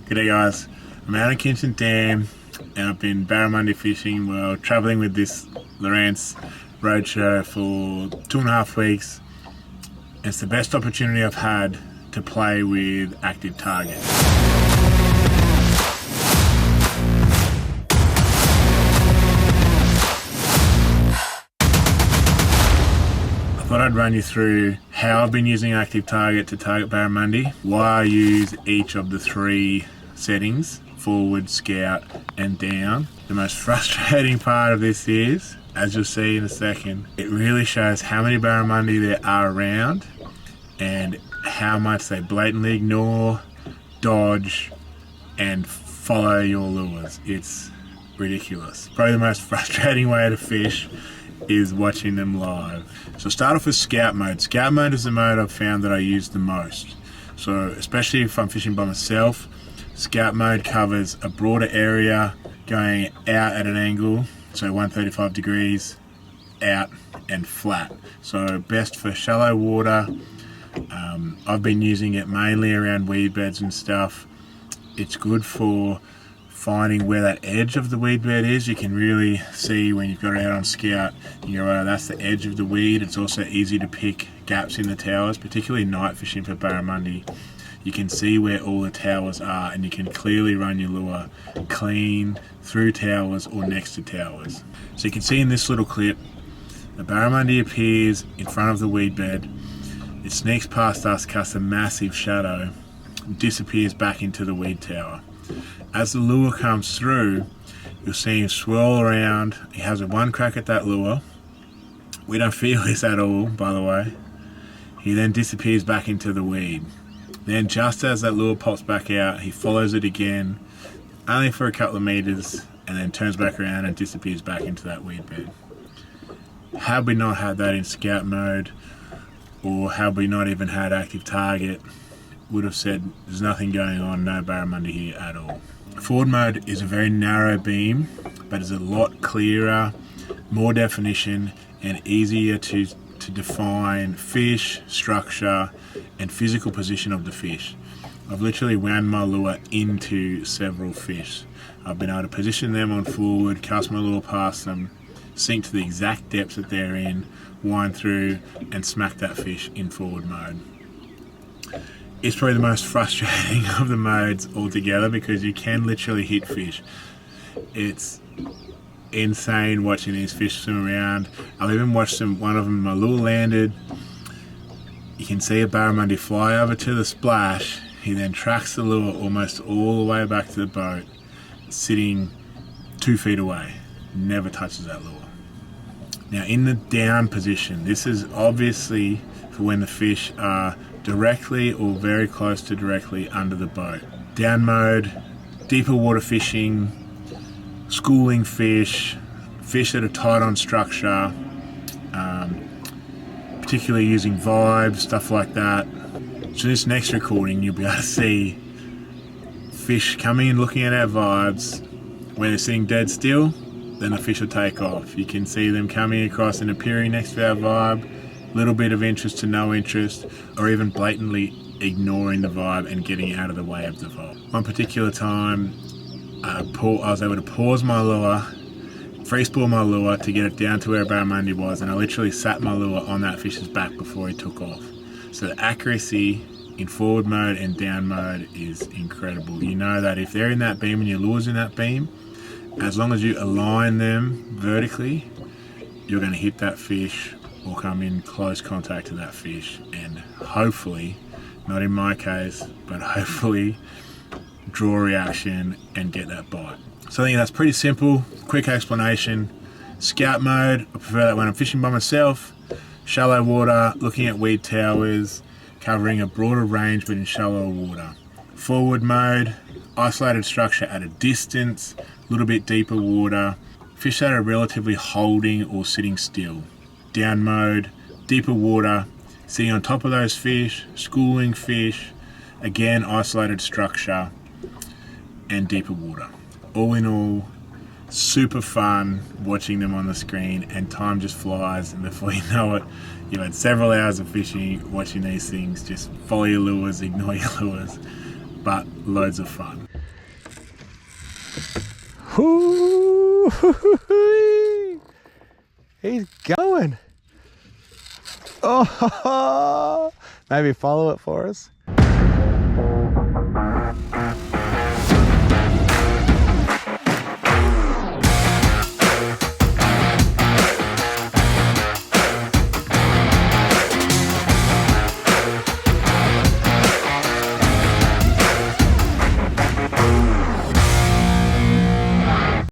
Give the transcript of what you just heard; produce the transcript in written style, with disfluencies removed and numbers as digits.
G'day guys, I'm out at Kinchin Dam and I've been barramundi fishing while travelling with this LOWRANCE roadshow for 2.5 weeks. It's the best opportunity I've had to play with active targets. I thought I'd run you through how I've been using active target to target barramundi, why I use each of the 3 settings, forward, scout and down. The most frustrating part of this is, as you'll see in a second, it really shows how many barramundi there are around and how much they blatantly ignore, dodge and follow your lures. It's ridiculous. Probably the most frustrating way to fish is watching them live. So start off with scout mode. Scout mode is the mode I've found that I use the most. So especially if I'm fishing by myself, scout mode covers a broader area going out at an angle, so 135 degrees, out and flat. So best for shallow water. I've been using it mainly around weed beds and stuff. It's good for finding where that edge of the weed bed is. You can really see when you've got it out on scout, you go, oh, that's the edge of the weed. It's also easy to pick gaps in the towers, particularly night fishing for barramundi. You can see where all the towers are and you can clearly run your lure clean through towers or next to towers. So you can see in this little clip, the barramundi appears in front of the weed bed. It sneaks past us, casts a massive shadow, and disappears back into the weed tower. As the lure comes through, you'll see him swirl around. He has one crack at that lure. We don't feel this at all, by the way. He then disappears back into the weed. Then just as that lure pops back out, he follows it again, only for a couple of meters, and then turns back around and disappears back into that weed bed. Had we not had that in scout mode, or had we not even had active target, would have said there's nothing going on, no barramundi here at all. Forward mode is a very narrow beam, but is a lot clearer, more definition, and easier to define fish, structure, and physical position of the fish. I've literally wound my lure into several fish. I've been able to position them on forward, cast my lure past them, sink to the exact depth that they're in, wind through, and smack that fish in forward mode. It's probably the most frustrating of the modes altogether because you can literally hit fish. It's insane watching these fish swim around. I've even watched one of them, my lure landed. You can see a barramundi fly over to the splash. He then tracks the lure almost all the way back to the boat, sitting 2 feet away. Never touches that lure. Now in the down position, this is obviously for when the fish are directly or very close to directly under the boat. Down mode, deeper water fishing, schooling fish, fish that are tight on structure, particularly using vibes, stuff like that. So this next recording, you'll be able to see fish coming and looking at our vibes. When they're sitting dead still, then the fish will take off. You can see them coming across and appearing next to our vibe, little bit of interest to no interest, or even blatantly ignoring the vibe and getting out of the way of the vibe. One particular time, I was able to pause my lure, free spool my lure to get it down to where a barramundi was, and I literally sat my lure on that fish's back before he took off. So the accuracy in forward mode and down mode is incredible. You know that if they're in that beam and your lure's in that beam, as long as you align them vertically, you're going to hit that fish or come in close contact to that fish and hopefully, not in my case, but hopefully draw a reaction and get that bite. So I think that's pretty simple, quick explanation. Scout mode, I prefer that when I'm fishing by myself. Shallow water, looking at weed towers, covering a broader range but in shallow water. Forward mode, isolated structure at a distance, a little bit deeper water, fish that are relatively holding or sitting still. Down mode, deeper water, sitting on top of those fish, schooling fish, again isolated structure and deeper water. All in all, super fun watching them on the screen, and time just flies, and before you know it, you've had several hours of fishing watching these things. Just follow your lures, ignore your lures, but loads of fun. Ooh, he's going. Oh, maybe follow it for us.